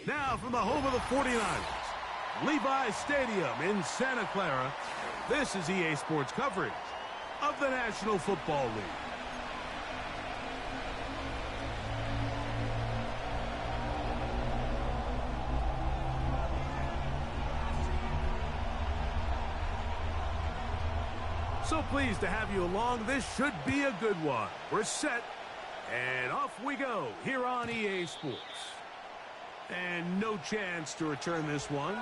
Now from the home of the 49ers, Levi Stadium in Santa Clara, this is EA Sports coverage of the National Football League. So pleased to have you along. This should be a good one. We're set, and off we go here on EA Sports. And no chance to return this one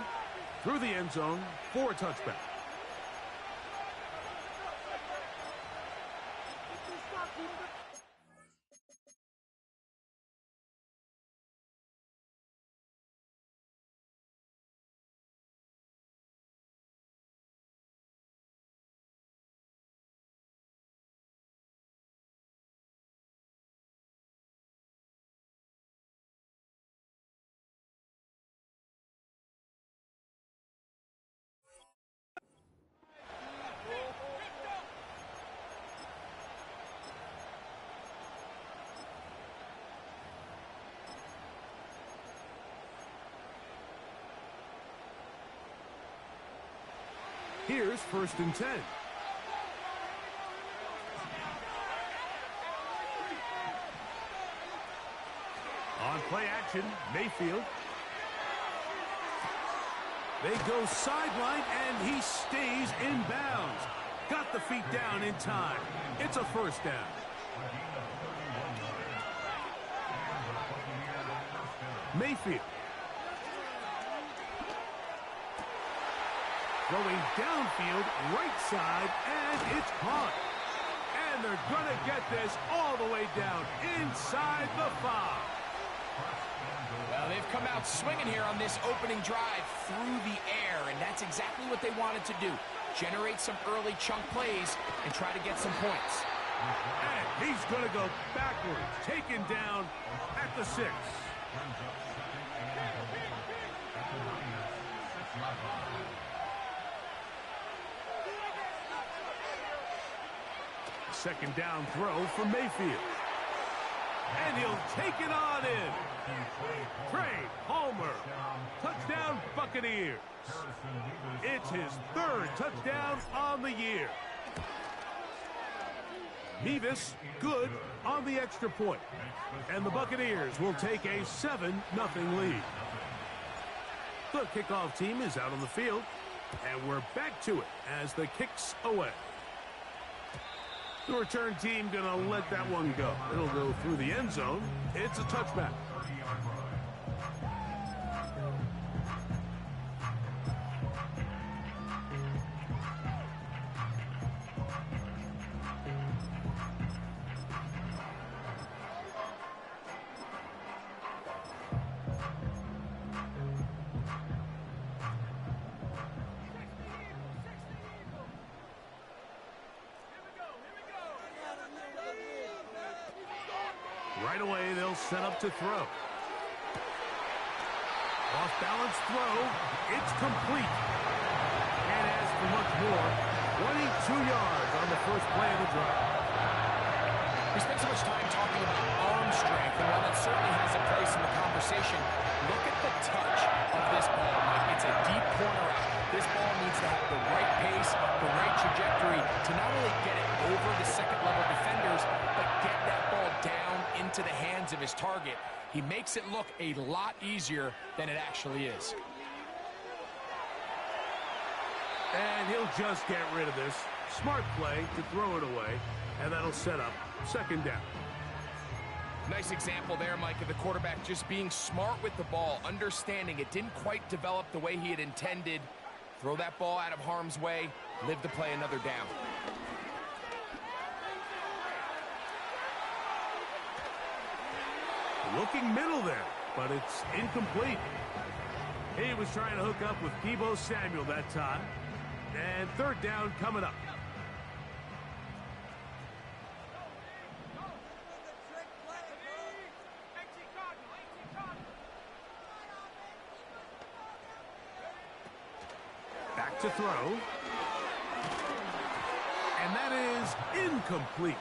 through the end zone for a touchback. Here's 1st and 10. On play action, Mayfield. They go sideline, and he stays in bounds. Got the feet down in time. It's a 1st down. Mayfield. Throwing downfield, right side, and it's caught. And they're going to get this all the way down inside the 5. Well, they've come out swinging here on this opening drive through the air, and that's exactly what they wanted to do. Generate some early chunk plays and try to get some points. And he's going to go backwards, taken down at the 6. Second down throw for Mayfield. And he'll take it on in. Trey Palmer. Touchdown Buccaneers. It's his 3rd touchdown on the year. Mevis good on the extra point. And the Buccaneers will take a 7-0 lead. The kickoff team is out on the field. And we're back to it as the kick's away. The return team going to let that one go. It'll go through the end zone. It's a touchback. Right away, they'll set up to throw. Off-balance throw. It's complete. Can't ask for much more. 22 yards on the first play of the drive. We spent so much time talking about arm strength, and while that certainly has a place in the conversation, look at the touch of this ball, Mike. It's a deep corner out. This ball needs to have the right pace, the right trajectory to not only get it over the second-level defenders, but get that ball down into the hands of his target. He makes it look a lot easier than it actually is. And he'll just get rid of this. Smart play to throw it away, and that'll set up 2nd down. Nice example there, Mike, of the quarterback just being smart with the ball, understanding it didn't quite develop the way he had intended. Throw that ball out of harm's way, live to play another down. Looking middle there, but it's incomplete. He was trying to hook up with Deebo Samuel that time. And 3rd down coming up. Back to throw. And that is incomplete.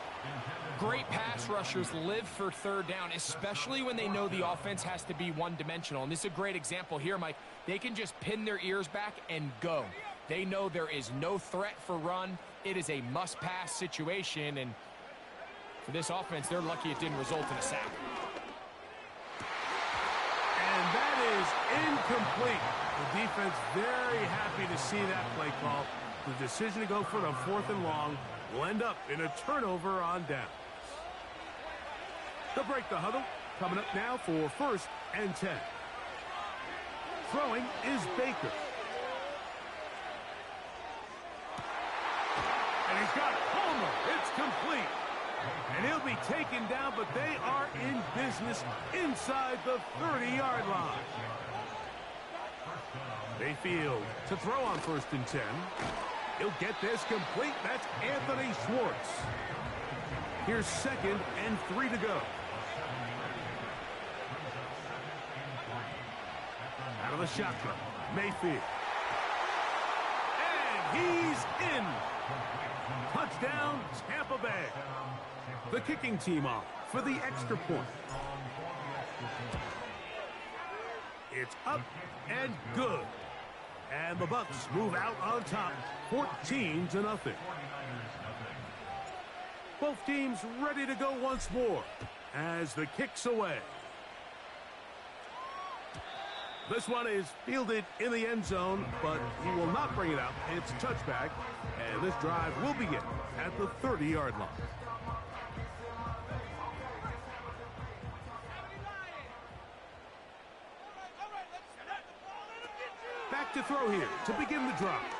Great pass rushers live for third down, especially when they know the offense has to be one-dimensional. And this is a great example here, Mike. They can just pin their ears back and go. They know there is no threat for run. It is a must-pass situation, and for this offense, they're lucky it didn't result in a sack. And that is incomplete. The defense very happy to see that play call. The decision to go for it on 4th and long will end up in a turnover on downs. They'll break the huddle. Coming up now for 1st and 10. Throwing is Baker. And he's got Palmer. It's complete. And he'll be taken down, but they are in business inside the 30-yard line. Mayfield to throw on 1st and 10. He'll get this complete. That's Anthony Schwartz. Here's 2nd and 3 to go. Out of the shotgun, Mayfield. And he's in. Touchdown, Tampa Bay. The kicking team off for the extra point. It's up and good. And the Bucs move out on top, 14-0. Both teams ready to go once more as the kick's away. This one is fielded in the end zone, but he will not bring it out. It's touchback, and this drive will begin at the 30-yard line. Back to throw here to begin the drive.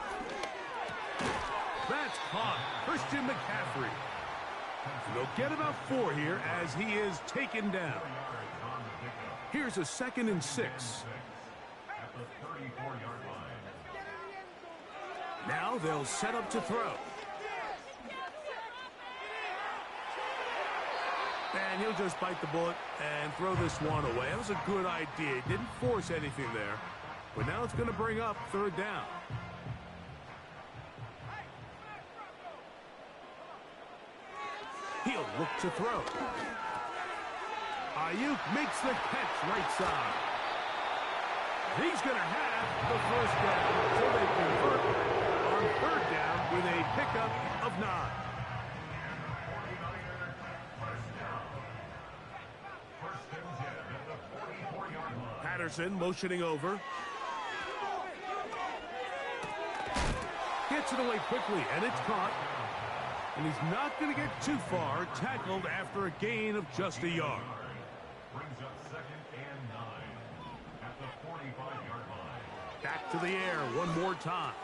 That's caught. Christian McCaffrey. They'll get about 4 here as he is taken down. Here's a 2nd and 6. Now they'll set up to throw. And he'll just bite the bullet and throw this one away. That was a good idea. He didn't force anything there. But now it's going to bring up 3rd down. He'll look to throw. Ayuk makes the catch right side. He's going to have the 1st down. So they convert on 3rd down with a pickup of 9. Patterson motioning over. Gets it away quickly, and it's caught. And he's not going to get too far. Tackled after a gain of just a yard. Brings up 2nd and 9 at the 45-yard line. Back to the air one more time.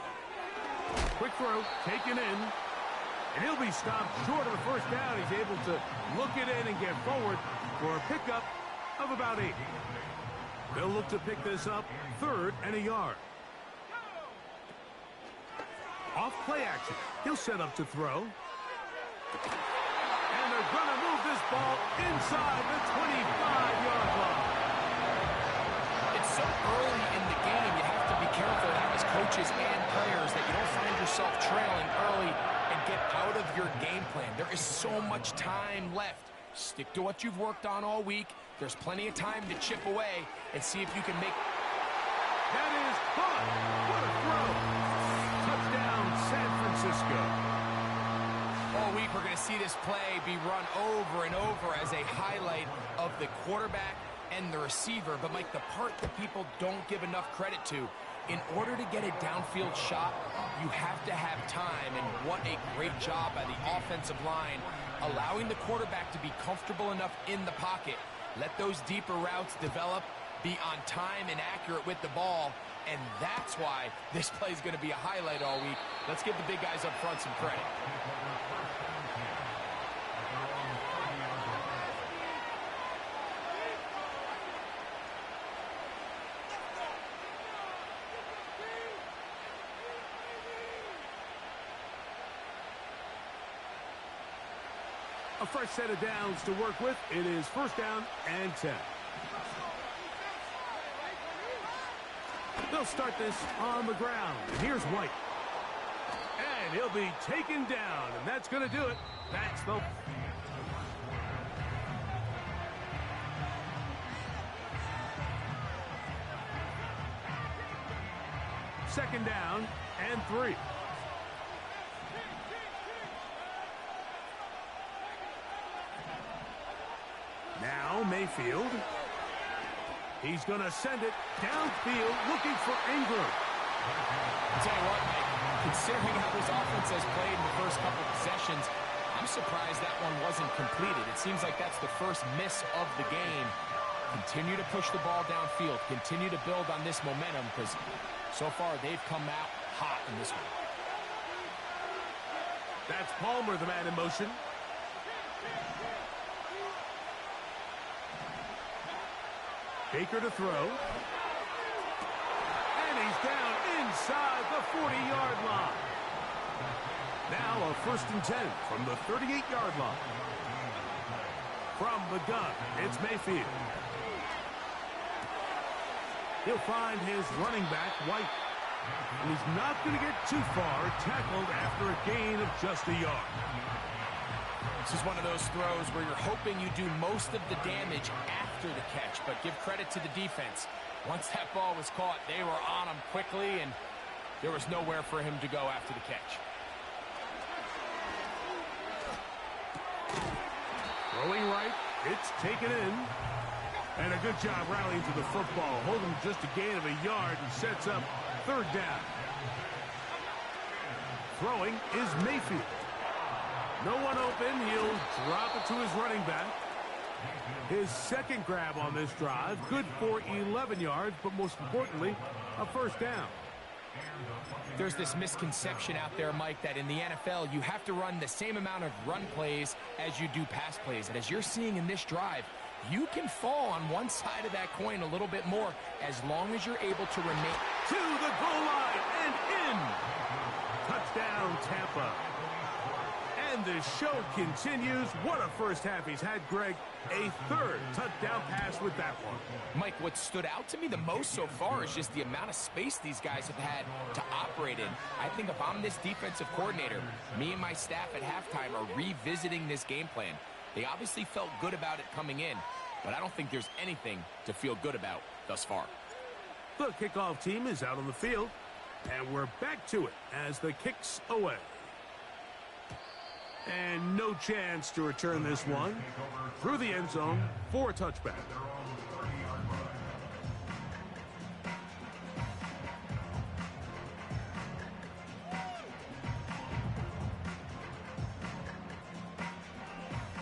Quick throw, taken in. And he'll be stopped short of the 1st down. He's able to look it in and get forward for a pickup of about 8. They'll look to pick this up 3rd and a yard. Off play action. He'll set up to throw. And they're going to move this ball inside the 25-yard line. It's so early in the game, you have to be careful now as coaches and players that you don't find yourself trailing early and get out of your game plan. There is so much time left. Stick to what you've worked on all week. There's plenty of time to chip away and see if you can make... That is caught. What a throw. Touchdown, San Francisco. All week, we're going to see this play be run over and over as a highlight of the quarterback and the receiver. But, Mike, the part that people don't give enough credit to, in order to get a downfield shot, you have to have time. And what a great job by the offensive line, allowing the quarterback to be comfortable enough in the pocket. Let those deeper routes develop, be on time and accurate with the ball, and that's why this play is going to be a highlight all week. Let's give the big guys up front some credit. A fresh set of downs to work with. It is 1st down and 10. They'll start this on the ground. And here's White. And he'll be taken down, and that's going to do it. That's the... Second down and 3. Now Mayfield. He's going to send it downfield looking for Ingram. I'll tell you what, Mike, considering how this offense has played in the first couple possessions, I'm surprised that one wasn't completed. It seems like that's the first miss of the game. Continue to push the ball downfield. Continue to build on this momentum because so far they've come out hot in this one. That's Palmer, the man in motion. Baker to throw. And he's down inside the 40-yard line. Now a 1st and 10 from the 38-yard line. From the gun, it's Mayfield. He'll find his running back, White. And he's not going to get too far, tackled after a gain of just a yard. This is one of those throws where you're hoping you do most of the damage after the catch, but give credit to the defense. Once that ball was caught, they were on him quickly, and there was nowhere for him to go after the catch. Throwing right, it's taken in. And a good job rallying to the football. Holding just a gain of a yard and sets up 3rd down. Throwing is Mayfield. No one open. He'll drop it to his running back. His second grab on this drive. Good for 11 yards, but most importantly, a 1st down. There's this misconception out there, Mike, that in the NFL, you have to run the same amount of run plays as you do pass plays. And as you're seeing in this drive, you can fall on one side of that coin a little bit more as long as you're able to remain to the goal line and in. Touchdown, Tampa. And the show continues. What a first half he's had, Greg. A 3rd touchdown pass with that one. Mike, what stood out to me the most so far is just the amount of space these guys have had to operate in. I think if I'm this defensive coordinator, me and my staff at halftime are revisiting this game plan. They obviously felt good about it coming in, but I don't think there's anything to feel good about thus far. The kickoff team is out on the field, and we're back to it as the kick's away. And no chance to return this one through the end zone for a touchback.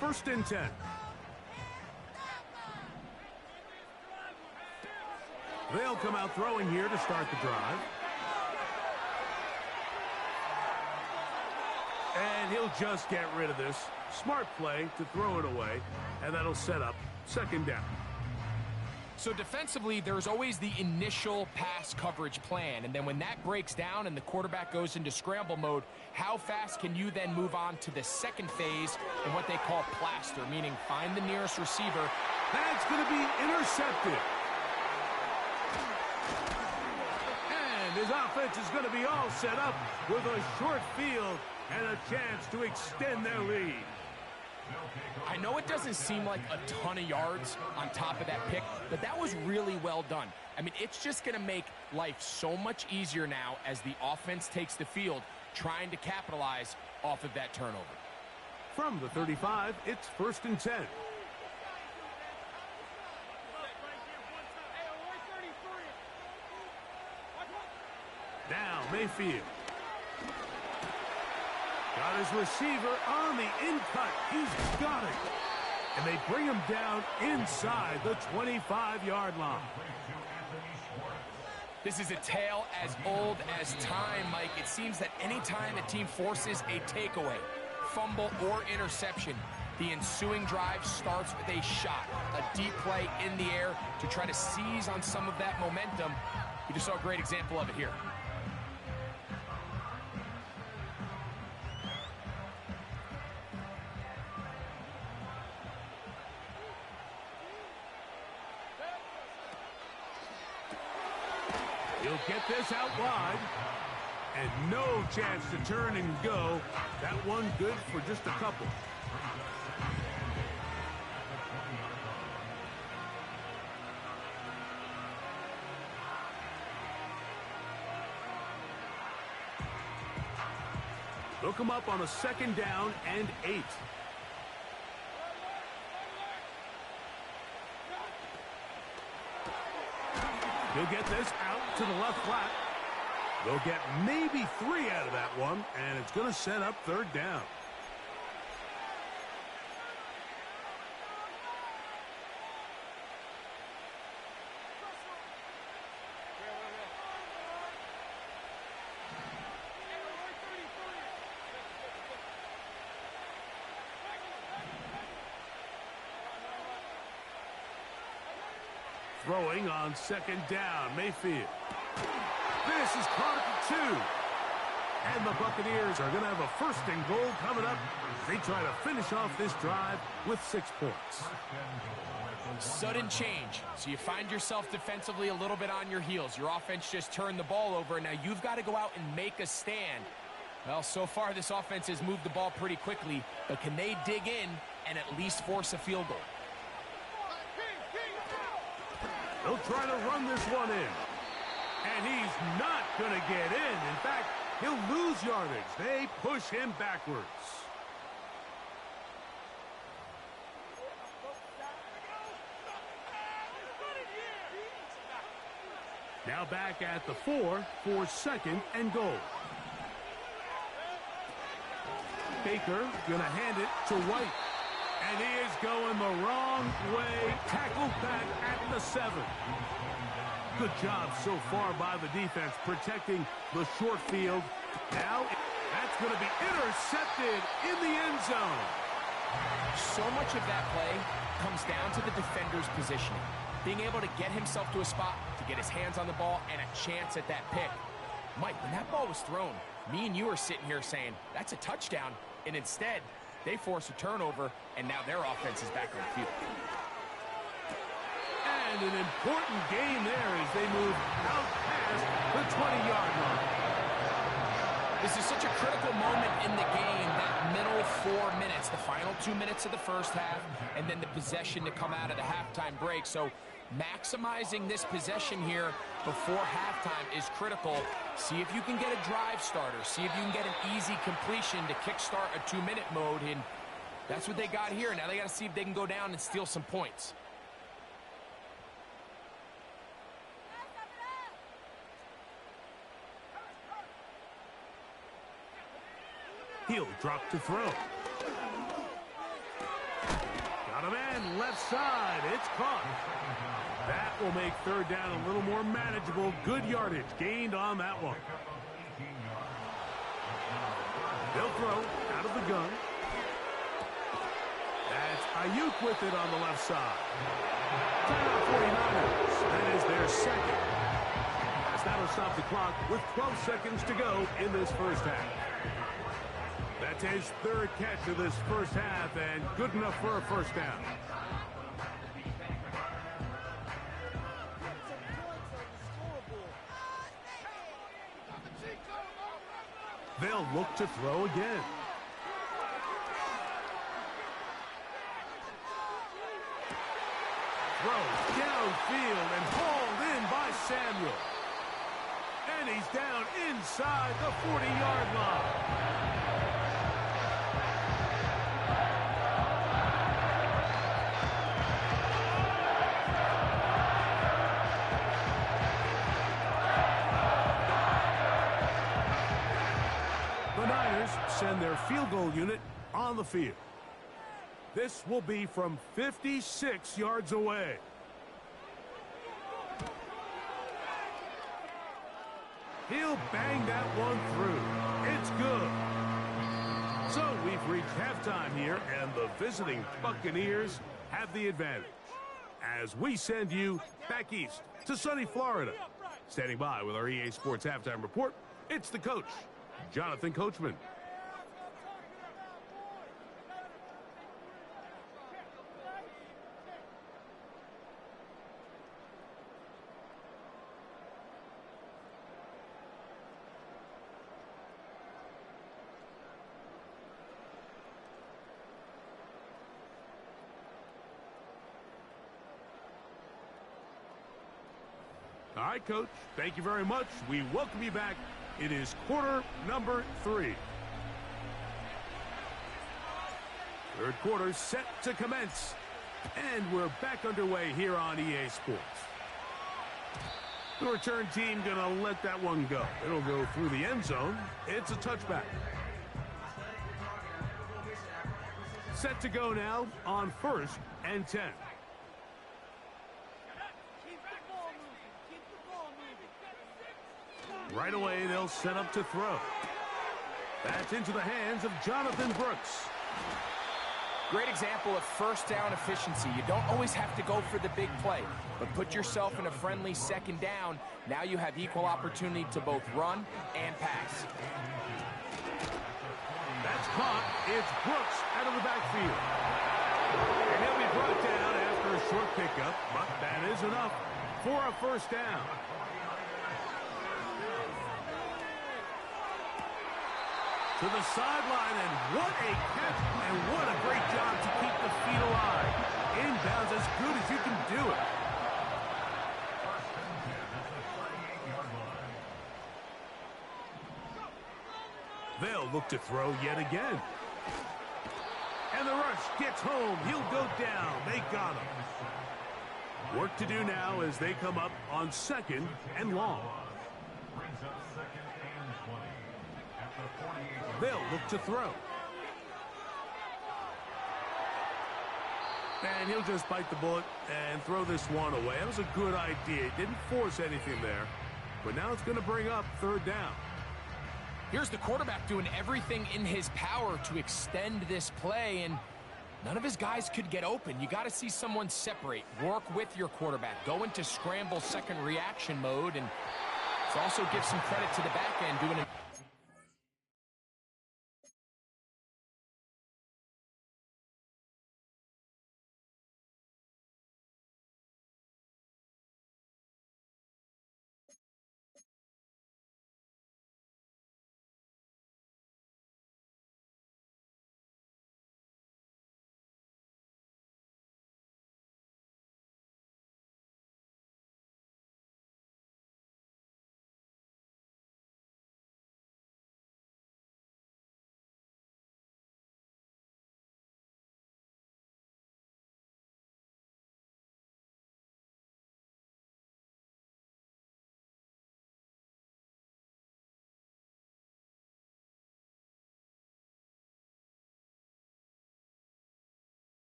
First and 10. They'll come out throwing here to start the drive. And he'll just get rid of this. Smart play to throw it away, and that'll set up 2nd down. So defensively, there's always the initial pass coverage plan, and then when that breaks down and the quarterback goes into scramble mode, how fast can you then move on to the second phase in what they call plaster, meaning find the nearest receiver. That's going to be intercepted. And his offense is going to be all set up with a short field and a chance to extend their lead. I know it doesn't seem like a ton of yards on top of that pick, but that was really well done. I mean, it's just going to make life so much easier now as the offense takes the field, trying to capitalize off of that turnover. From the 35, it's 1st and 10. Now Mayfield. Got his receiver on the in-cut. He's got it. And they bring him down inside the 25-yard line. This is a tale as old as time, Mike. It seems that anytime a team forces a takeaway, fumble, or interception, the ensuing drive starts with a shot, a deep play in the air to try to seize on some of that momentum. We just saw a great example of it here. He'll get this out wide. And no chance to turn and go. That one good for just a couple. Look him up on a 2nd down and 8. He'll get this out to the left flat. They'll get maybe 3 out of that one, and it's going to set up 3rd down. Throwing on 2nd down, Mayfield. This is caught at the 2. And the Buccaneers are going to have a 1st and goal coming up as they try to finish off this drive with 6 points. Sudden change. So you find yourself defensively a little bit on your heels. Your offense just turned the ball over. Now you've got to go out and make a stand. Well, so far this offense has moved the ball pretty quickly, but can they dig in and at least force a field goal? They'll try to run this one in. And he's not going to get in. In fact, he'll lose yardage. They push him backwards. Now back at the 4 for 2nd and goal. Baker going to hand it to White. And he is going the wrong way. Tackled back at the 7. Good job so far by the defense protecting the short field. Now that's going to be intercepted in the end zone. So much of that play comes down to the defender's positioning. Being able to get himself to a spot, to get his hands on the ball, and a chance at that pick. Mike, when that ball was thrown, me and you are sitting here saying, that's a touchdown. And instead, they force a turnover, and now their offense is back on the field. And an important gain there as they move out past the 20-yard line. This is such a critical moment in the game, that middle 4 minutes, the final 2 minutes of the first half, and then the possession to come out of the halftime break. So maximizing this possession here before halftime is critical. See if you can get a drive starter. See if you can get an easy completion to kickstart a 2-minute mode. And that's what they got here. Now they got to see if they can go down and steal some points. He'll drop to throw. Got a man left side. It's caught. That will make 3rd down a little more manageable. Good yardage gained on that one. They'll throw out of the gun. That's Ayuk with it on the left side. Timeout 49ers. That is their 2nd. As that'll stop the clock with 12 seconds to go in this first half. That's his 3rd catch of this first half, and good enough for a 1st down. They'll look to throw again. Throws downfield and hauled in by Samuel. And he's down inside the 40-yard line. Send their field goal unit on the field. This will be from 56 yards away. He'll bang that one through. It's good. So we've reached halftime here, and the visiting Buccaneers have the advantage. As we send you back east to sunny Florida. Standing by with our EA Sports Halftime Report, it's the coach, Jonathan Coachman. All right, Coach. Thank you very much. We welcome you back. It is quarter number 3. Third quarter set to commence. And we're back underway here on EA Sports. The return team going to let that one go. It'll go through the end zone. It's a touchback. Set to go now on 1st and 10. Right away, they'll set up to throw. That's into the hands of Jonathan Brooks. Great example of first down efficiency. You don't always have to go for the big play, but put yourself in a friendly second down. Now you have equal opportunity to both run and pass. That's caught. It's Brooks out of the backfield. And he'll be brought down after a short pickup, but that is enough for a first down. To the sideline, and what a catch, and what a great job to keep the feet alive. Inbounds as good as you can do it. They'll look to throw yet again. And the rush gets home. He'll go down. They got him. Work to do now as they come up on 2nd and long. They'll look to throw. And he'll just bite the bullet and throw this one away. That was a good idea. He didn't force anything there. But now it's going to bring up 3rd down. Here's the quarterback doing everything in his power to extend this play, and none of his guys could get open. You got to see someone separate. Work with your quarterback. Go into scramble second reaction mode, and also give some credit to the back end doing it.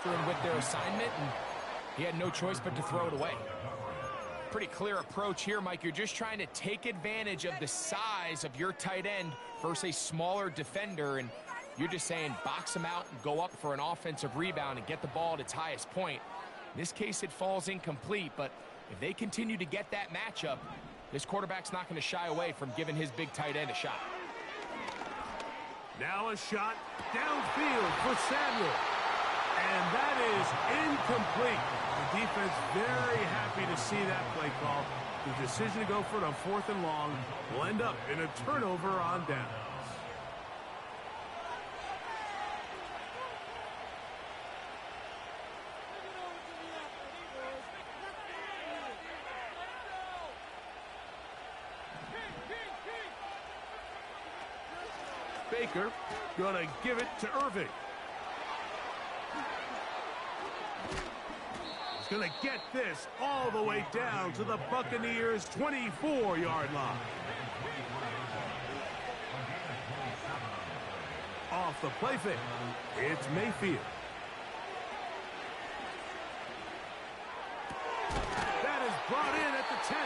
With their assignment, and he had no choice but to throw it away. Pretty clear approach here, Mike. You're just trying to take advantage of the size of your tight end versus a smaller defender, and you're just saying box him out and go up for an offensive rebound and get the ball at its highest point. In this case, it falls incomplete, but if they continue to get that matchup, this quarterback's not going to shy away from giving his big tight end a shot. Now a shot downfield for Samuel. And that is incomplete. The defense very happy to see that play call. The decision to go for it on 4th and long will end up in a turnover on downs. Baker going to give it to Irving. Going to get this all the way down to the Buccaneers' 24-yard line. Off the play fake, it's Mayfield. That is brought in at the 10.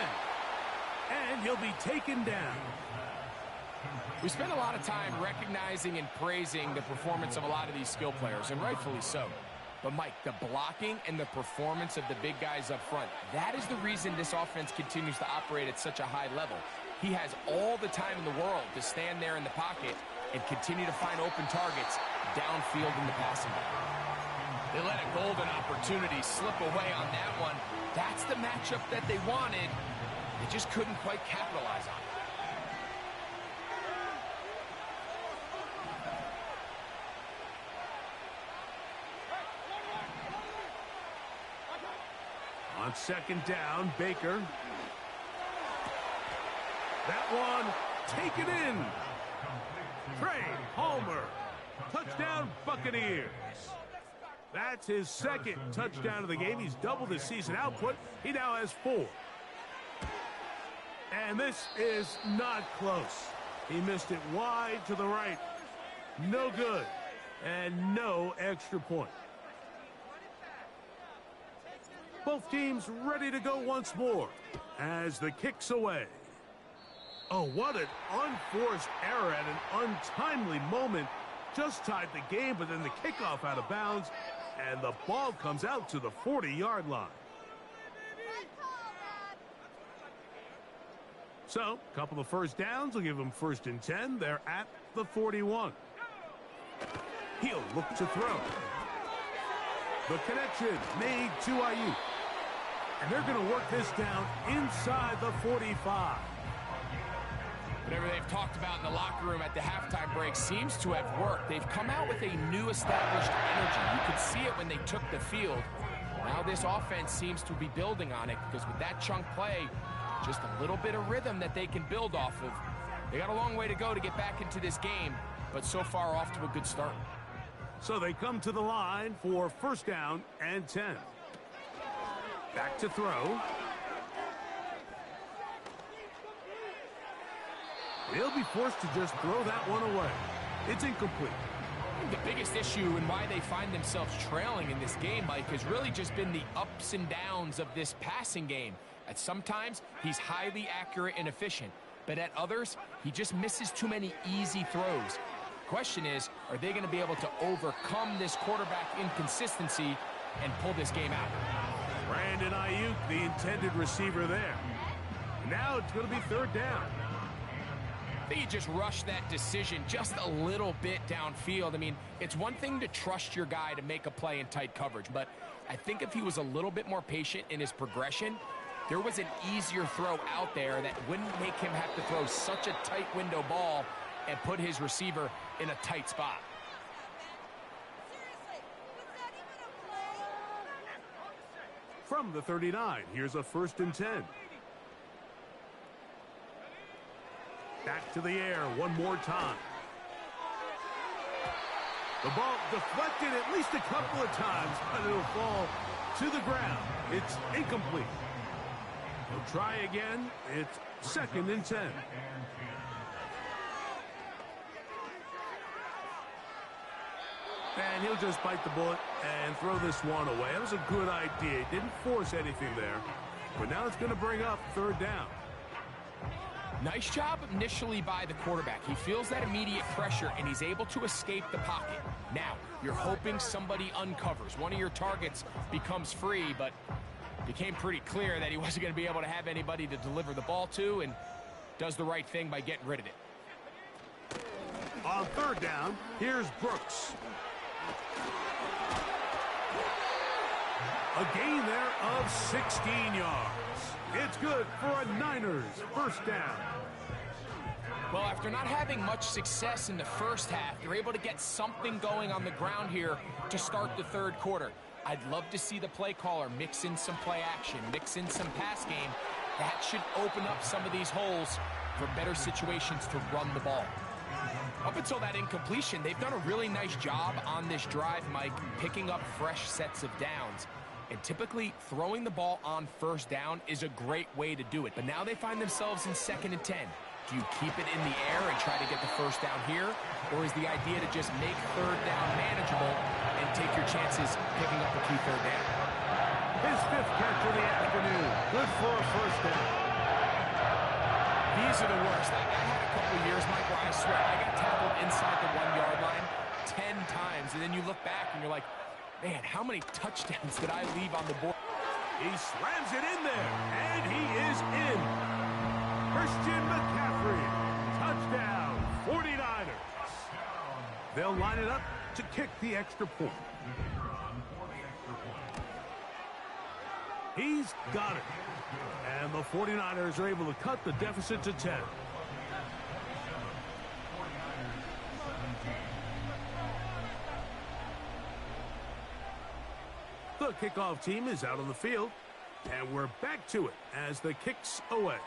And he'll be taken down. We spend a lot of time recognizing and praising the performance of a lot of these skill players, and rightfully so. But, Mike, the blocking and the performance of the big guys up front, that is the reason this offense continues to operate at such a high level. He has all the time in the world to stand there in the pocket and continue to find open targets downfield in the passing game. They let a golden opportunity slip away on that one. That's the matchup that they wanted. They just couldn't quite capitalize on it. On second down, Baker. That one, taken in. Trey Palmer. Touchdown, Buccaneers. That's his second touchdown of the game. He's doubled his season output. He now has 4. And this is not close. He missed it wide to the right. No good. And no extra point. Both teams ready to go once more as the kick's away. Oh, what an unforced error at an untimely moment. Just tied the game, but then the kickoff out of bounds, and the ball comes out to the 40-yard line. So, a couple of first downs will give them 1st and 10. They're at the 41. He'll look to throw. The connection made to Ayuk. And they're going to work this down inside the 45. Whatever they've talked about in the locker room at the halftime break seems to have worked. They've come out with a new established energy. You could see it when they took the field. Now this offense seems to be building on it because with that chunk play, just a little bit of rhythm that they can build off of. They got a long way to go to get back into this game, but so far off to a good start. So they come to the line for 1st down and 10. Back to throw. They'll be forced to just throw that one away. It's incomplete. I think the biggest issue and why they find themselves trailing in this game, Mike, has really just been the ups and downs of this passing game. At sometimes, he's highly accurate and efficient, but at others, he just misses too many easy throws. Question is, are they going to be able to overcome this quarterback inconsistency and pull this game out? Brandon Ayuk, the intended receiver there. Now it's going to be 3rd down. I think you just rushed that decision just a little bit downfield. I mean, it's one thing to trust your guy to make a play in tight coverage, but I think if he was a little bit more patient in his progression, there was an easier throw out there that wouldn't make him have to throw such a tight window ball and put his receiver in a tight spot. From the 39, here's a 1st and 10. Back to the air one more time. The ball deflected at least a couple of times, but it'll fall to the ground. It's incomplete. He'll try again. It's 2nd and 10. And he'll just bite the bullet and throw this one away. That was a good idea. He didn't force anything there. But now it's going to bring up 3rd down. Nice job initially by the quarterback. He feels that immediate pressure, and he's able to escape the pocket. Now, you're hoping somebody uncovers. One of your targets becomes free, but it became pretty clear that he wasn't going to be able to have anybody to deliver the ball to, and does the right thing by getting rid of it. On 3rd down, here's Brooks. A gain there of 16 yards. It's good for a Niners 1st down. Well, after not having much success in the first half, they're able to get something going on the ground here to start the 3rd quarter. I'd love to see the play caller mix in some play action, mix in some pass game. That should open up some of these holes for better situations to run the ball. Up until that incompletion, they've done a really nice job on this drive, Mike, picking up fresh sets of downs. And typically, throwing the ball on 1st down is a great way to do it. But now they find themselves in 2nd and 10. Do you keep it in the air and try to get the 1st down here? Or is the idea to just make 3rd down manageable and take your chances picking up a key 3rd down? His 5th catch of the afternoon. Good for a first down. These are the worst. I had a couple years, Mike, where I swear I got tackled inside the 1-yard line 10 times, and then you look back and you're like, man, how many touchdowns did I leave on the board? He slams it in there, and he is in. Christian McCaffrey, touchdown, 49ers. They'll line it up to kick the extra point. He's got it. And the 49ers are able to cut the deficit to 10. The kickoff team is out on the field, and we're back to it as the kick's away.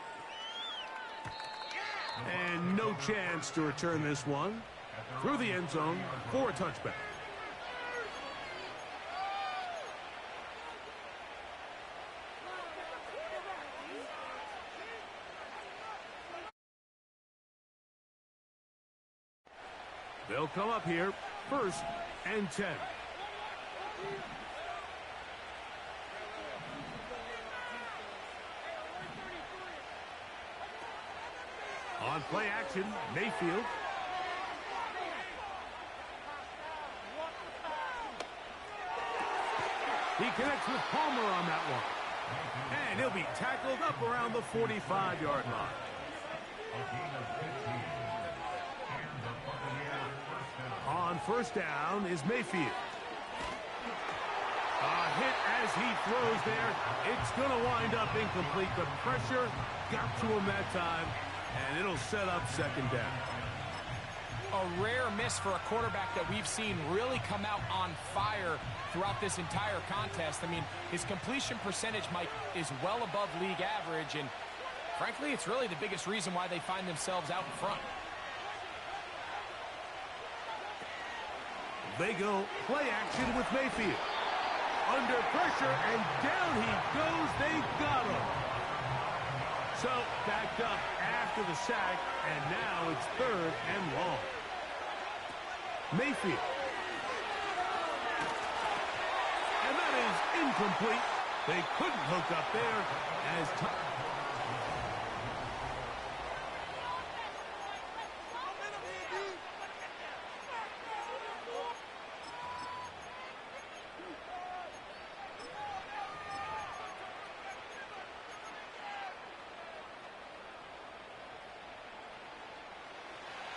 And no chance to return this one through the end zone for a touchback. They'll come up here, 1st and 10. On play action, Mayfield. He connects with Palmer on that one. And he'll be tackled up around the 45-yard line. On 1st down is Mayfield. A hit as he throws there. It's going to wind up incomplete. The pressure got to him that time, and it'll set up 2nd down. A rare miss for a quarterback that we've seen really come out on fire throughout this entire contest. I mean, his completion percentage, Mike, is well above league average, and frankly, it's really the biggest reason why they find themselves out in front. They go play action with Mayfield. Under pressure, and down he goes. They got him. So, backed up after the sack, and now it's 3rd and long. Mayfield. And that is incomplete. They couldn't hook up there as time.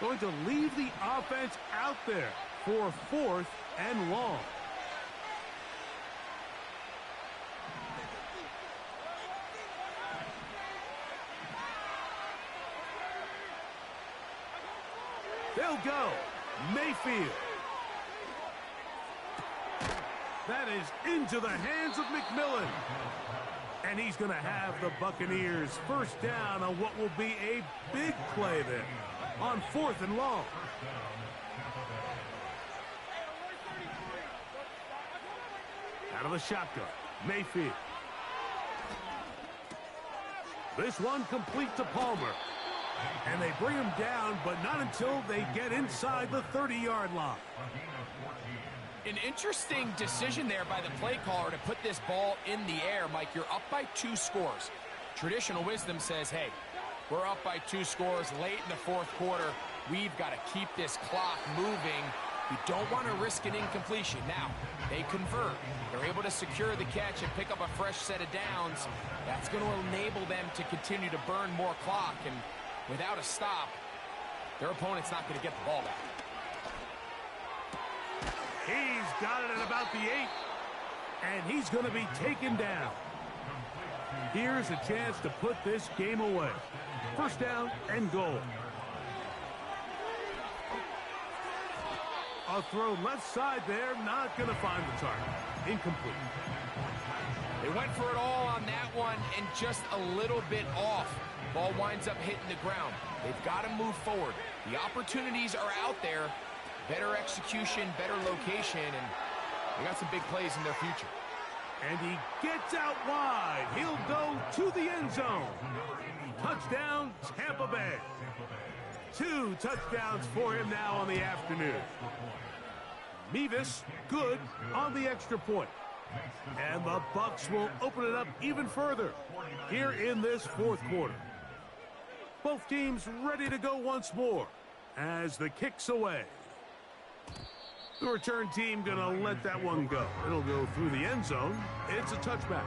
Going to leave the offense out there for 4th and long. They'll go. Mayfield. That is into the hands of McMillan. And he's going to have the Buccaneers 1st down on what will be a big play there. On 4th and long. Out of the shotgun, Mayfield. This one complete to Palmer. And they bring him down, but not until they get inside the 30-yard line. An interesting decision there by the play caller to put this ball in the air. Mike, you're up by 2 scores. Traditional wisdom says, hey, we're up by 2 scores late in the 4th quarter. We've got to keep this clock moving. We don't want to risk an incompletion. Now, they convert. They're able to secure the catch and pick up a fresh set of downs. That's going to enable them to continue to burn more clock. And without a stop, their opponent's not going to get the ball back. He's got it at about the 8. And he's going to be taken down. Here's a chance to put this game away. 1st down and goal. A throw left side there, not going to find the target. Incomplete. They went for it all on that one and just a little bit off. Ball winds up hitting the ground. They've got to move forward. The opportunities are out there. Better execution, better location, and they got some big plays in their future. And he gets out wide. He'll go to the end zone. Touchdown, Tampa Bay. 2 touchdowns for him now on the afternoon. Mevis, good on the extra point. And the Bucs will open it up even further here in this fourth quarter. Both teams ready to go once more as the kick's away. The return team going to let that one go. It'll go through the end zone. It's a touchback.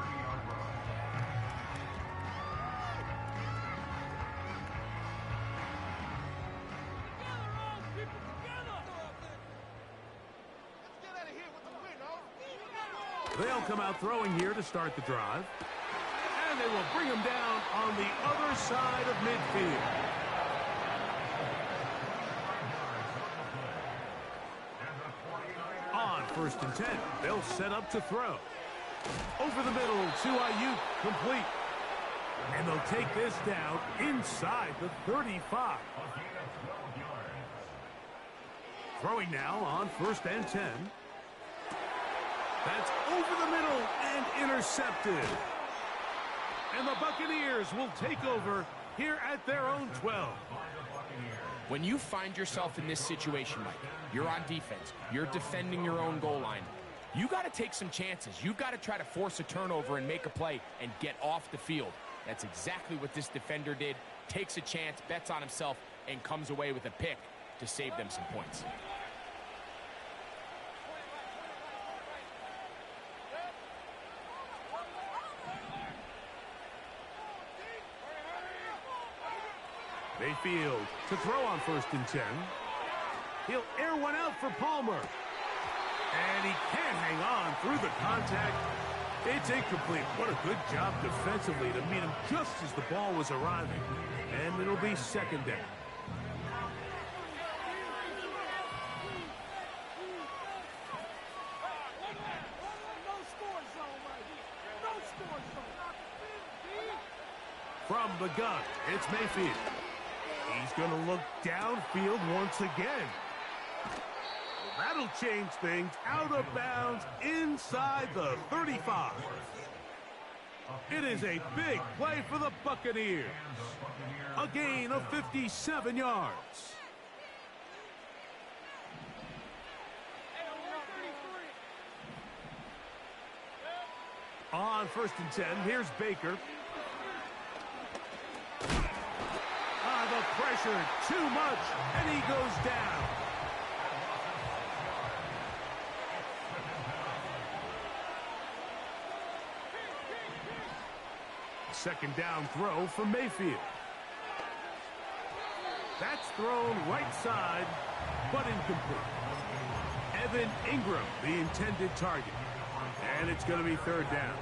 They'll come out throwing here to start the drive. And they will bring him down on the other side of midfield. On 1st and 10, they'll set up to throw. Over the middle to Ayuk, complete. And they'll take this down inside the 35. Throwing now on 1st and 10. That's over the middle and intercepted. And the Buccaneers will take over here at their own 12. When you find yourself in this situation, Mike, you're on defense, you're defending your own goal line, you got to take some chances. You've got to try to force a turnover and make a play and get off the field. That's exactly what this defender did. Takes a chance, bets on himself, and comes away with a pick to save them some points. Mayfield to throw on 1st and 10. He'll air one out for Palmer. And he can't hang on through the contact. It's incomplete. What a good job defensively to meet him just as the ball was arriving. And it'll be 2nd down. From the gun, it's Mayfield. He's going to look downfield once again. That'll change things. Out of bounds inside the 35. It is a big play for the Buccaneers. A gain of 57 yards. On 1st and 10, here's Baker. The pressure, too much, and he goes down. Second down throw for Mayfield. That's thrown right side, but incomplete. Evan Ingram, the intended target. And it's going to be 3rd down.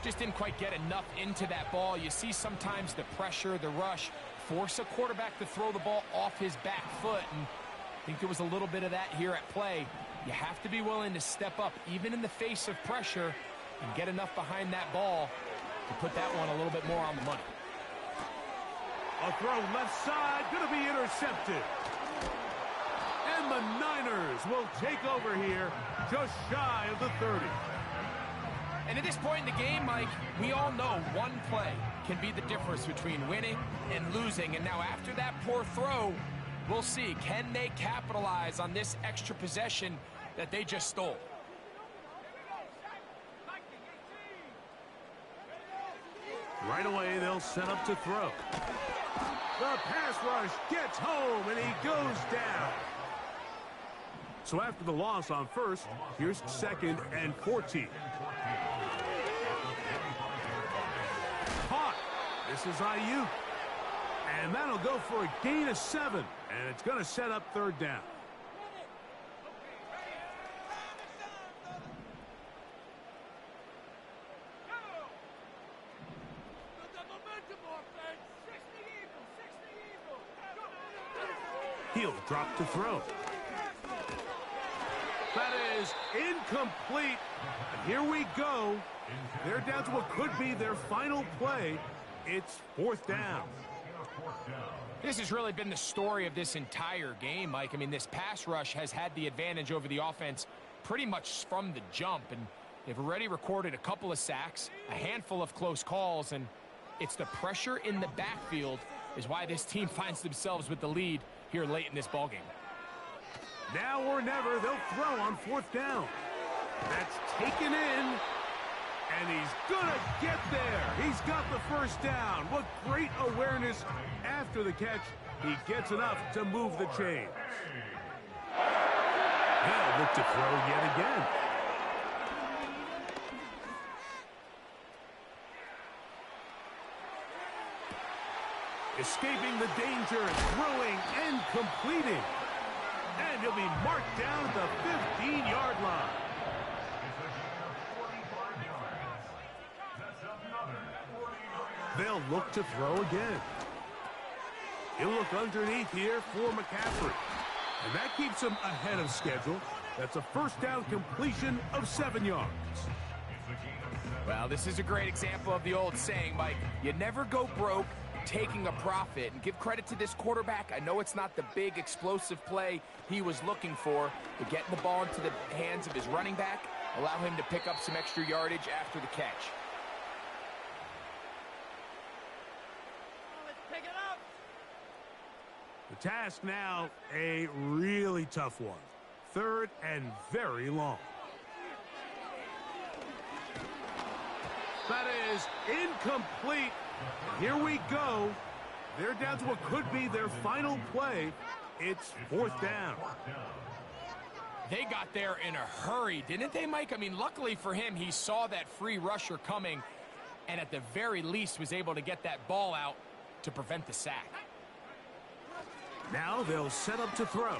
Just didn't quite get enough into that ball. You see sometimes the pressure, the rush, force a quarterback to throw the ball off his back foot. And I think there was a little bit of that here at play. You have to be willing to step up, even in the face of pressure, and get enough behind that ball to put that one a little bit more on the money. A throw left side, going to be intercepted. And the Niners will take over here just shy of the 30. And at this point in the game, Mike, we all know one play can be the difference between winning and losing. And now after that poor throw, we'll see, can they capitalize on this extra possession that they just stole? Right away, they'll set up to throw. The pass rush gets home, and he goes down. So after the loss on 1st, here's 2nd and 14. Caught. This is Ayuk. And that'll go for a gain of 7. And it's going to set up 3rd down. He'll drop to throw. That is incomplete. And here we go. They're down to what could be their final play. It's 4th down. This has really been the story of this entire game, Mike. I mean, this pass rush has had the advantage over the offense pretty much from the jump. And they've already recorded a couple of sacks, a handful of close calls, and it's the pressure in the backfield is why this team finds themselves with the lead here late in this ballgame. Now or never, they'll throw on 4th down. That's taken in, and he's gonna get there. He's got the first down. What great awareness after the catch. He gets enough to move the chains. They'll look to throw yet again. Escaping the danger, throwing and completing. And he'll be marked down at the 15-yard line. They'll look to throw again. He'll look underneath here for McCaffrey. And that keeps him ahead of schedule. That's a first down completion of 7 yards. Well, this is a great example of the old saying, Mike. You never go broke taking a profit. And give credit to this quarterback. I know it's not the big explosive play he was looking for, but getting the ball into the hands of his running back, allow him to pick up some extra yardage after the catch. The task now, a really tough one. 3rd and very long. That is incomplete. Here we go. They're down to what could be their final play. It's 4th down. They got there in a hurry, didn't they, Mike? I mean, luckily for him, he saw that free rusher coming and at the very least was able to get that ball out to prevent the sack. Now they'll set up to throw.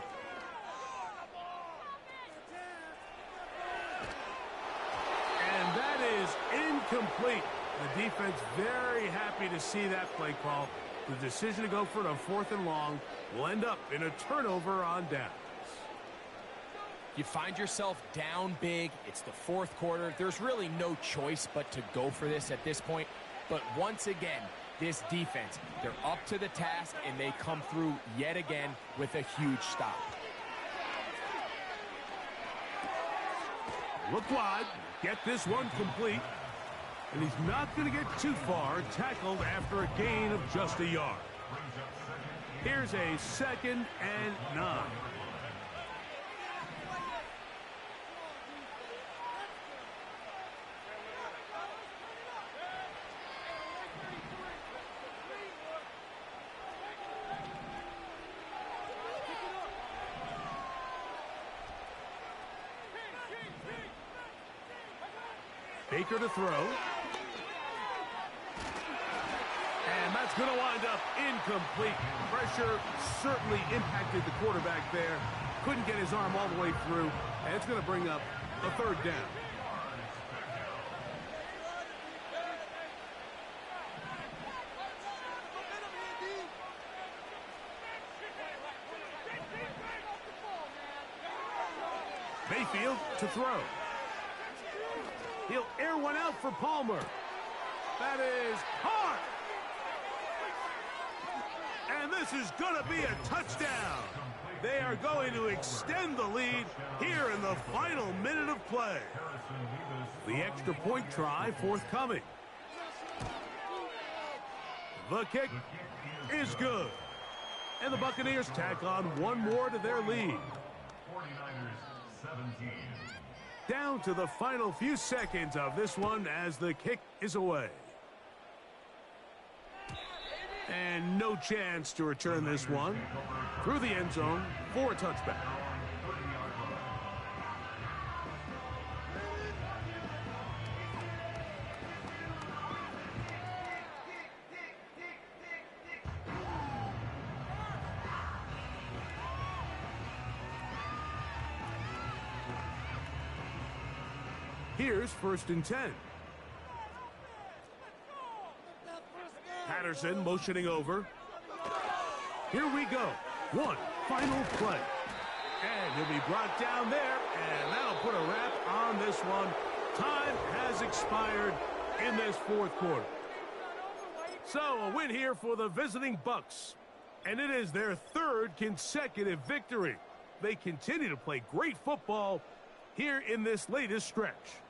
And that is incomplete. The defense very happy to see that play call. The decision to go for it on 4th and long will end up in a turnover on downs. You find yourself down big. It's the 4th quarter. There's really no choice but to go for this at this point. But once again, this defense, they're up to the task, and they come through yet again with a huge stop. Look wide, get this one complete, and he's not going to get too far, tackled after a gain of just a yard. Here's a 2nd and 9. Baker to throw. And that's going to wind up incomplete. Pressure certainly impacted the quarterback there. Couldn't get his arm all the way through. And it's going to bring up a 3rd down. Mayfield to throw. He'll air one out for Palmer. That is hard. And this is going to be a touchdown. They are going to extend the lead here in the final minute of play. The extra point try forthcoming. The kick is good. And the Buccaneers tack on one more to their lead. 49ers 17. Down to the final few seconds of this one as the kick is away. And no chance to return this one through the end zone for a touchback. Here's 1st and 10. Patterson motioning over. Here we go. One final play. And he'll be brought down there, and that'll put a wrap on this one. Time has expired in this 4th quarter. So a win here for the visiting Bucs. And it is their 3rd consecutive victory. They continue to play great football here in this latest stretch.